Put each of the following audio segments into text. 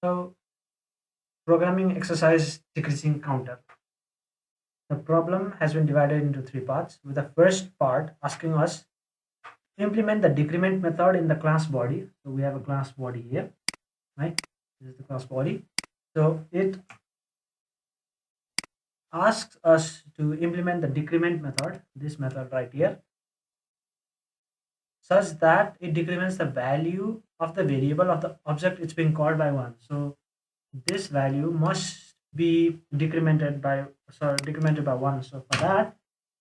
So programming exercise decreasing counter. The problem has been divided into three parts, with the first part asking us to implement the decrement method in the class body. So we have a class body here, right? This is the class body. So it asks us to implement the decrement method, this method right here, such that it decrements the value of the variable of the object it's being called by one. So this value must be decremented by one. So for that,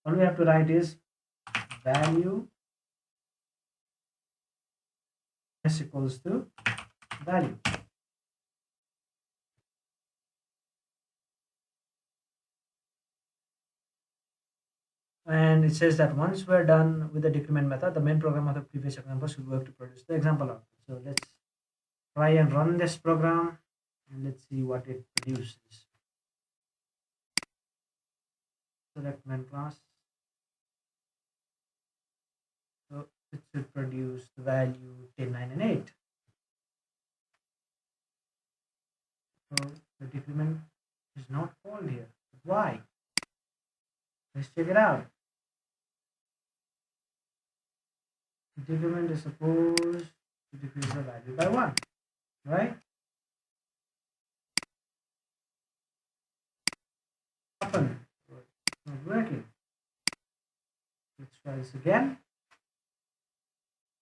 all we have to write is value is equals to value. And it says that once we're done with the decrement method, the main program of the previous example should work to produce the example output. So let's try and run this program and let's see what it produces. Select main class. So it should produce the value 10, 9, and 8. So the decrement is not called here. Why? Let's check it out. The decrement is supposed to decrease the value by 1, right? Happen. It's not working. Let's try this again.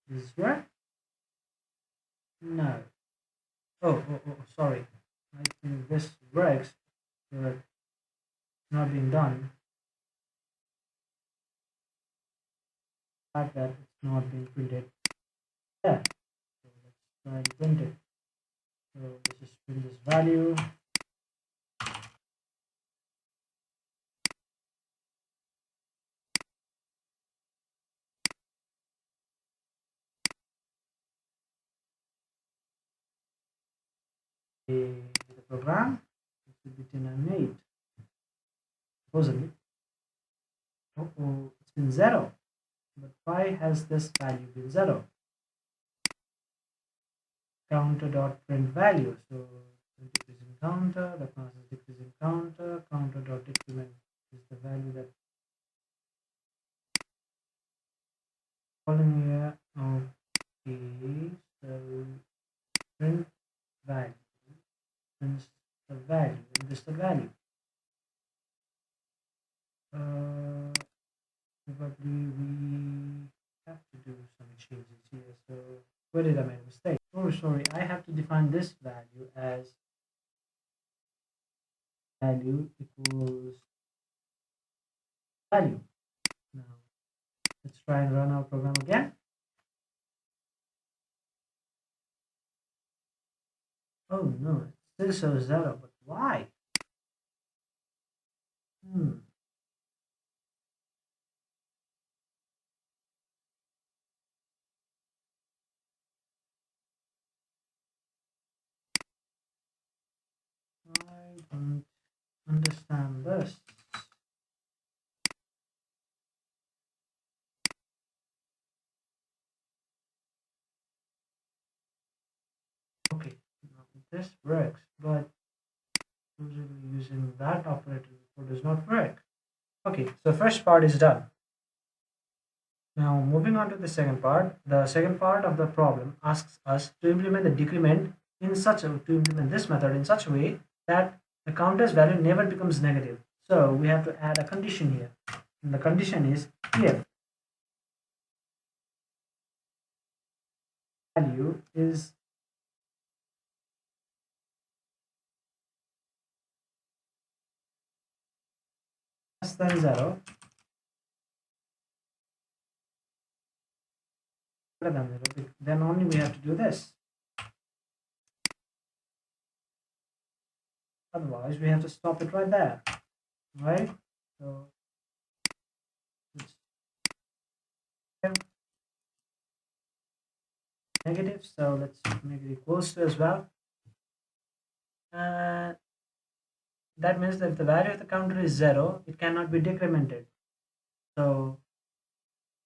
This work? No. Oh, sorry. I think this works, but not being done. The fact that it's not being printed there. So let's try and print it. So let's just print this value. The program, it should be 10 and 8. Supposedly. It's been 0. But why has this value been 0? Counter dot print value. So decreasing counter, the class is decreasing counter, counter dot decrement is the value that calling here. Okay, so print value prints the value, and this is the value. Probably we have to do some changes here. So where did I make a mistake? Oh, sorry, I have to define this value as value equals value. Now let's try and run our program again. Oh no, it still shows 0, but why? I don't understand this. Okay, now this works, but usually using that operator before does not work. Okay, so first part is done. Now moving on to the second part. The second part of the problem asks us to implement the decrement to implement this method in such a way that the counter's value never becomes negative. So we have to add a condition here. And the condition is if value is less than 0, greater than 0, then only we have to do this. Otherwise, we have to stop it right there, right? So it's negative, so let's make it equals to as well. And that means that if the value of the counter is 0, it cannot be decremented. So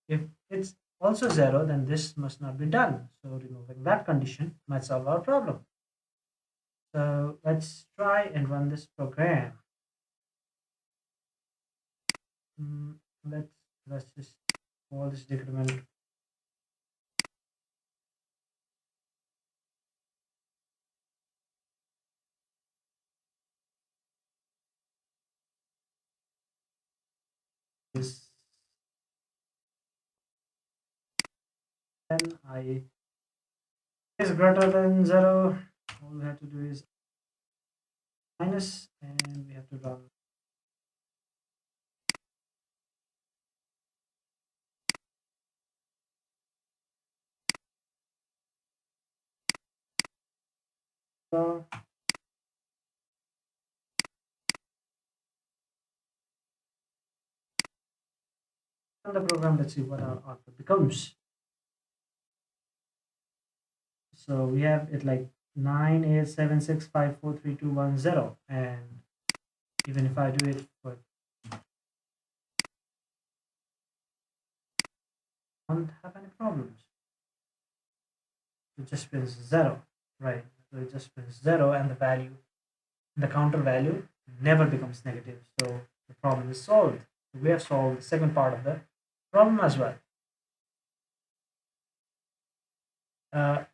if it's also 0, then this must not be done. So removing that condition might solve our problem. So let's try and run this program. Mm, let's just call this decrement is, then I is greater than 0. All we have to do is minus, and we have to run. So run the program. Let's see what our output becomes. So we have it like 987654321 and even if I do it for, don't have any problems. It just prints 0, right? So it just prints 0, and the counter value never becomes negative. So the problem is solved. We have solved the second part of the problem as well. Uh,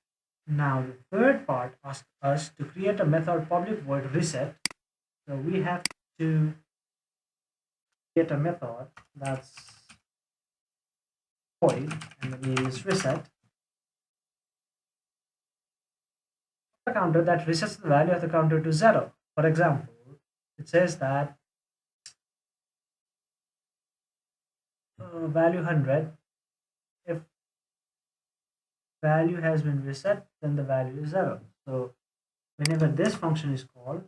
Now the third part asks us to create a method public void reset. So we have to create a method that's void, and the name is reset. A counter that resets the value of the counter to 0. For example, it says that value 100. If value has been reset, then the value is 0. So whenever this function is called,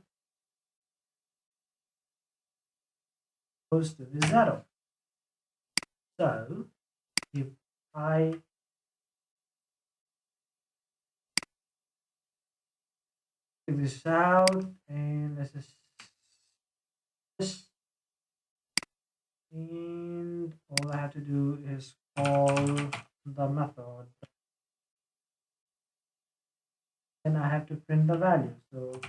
it goes to be 0. So if I take this out and let's just this, and all I have to do is call the method, then I have to print the value. So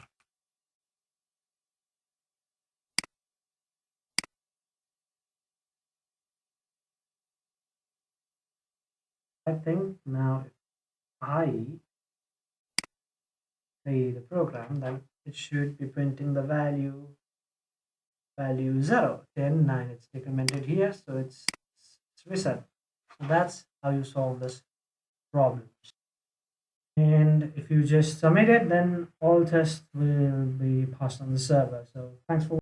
I think now if I play the program, then it should be printing the value 0, 10, 9. It's decremented here, so it's reset. So that's how you solve this problem. And if you just submit it, then all tests will be passed on the server. So thanks for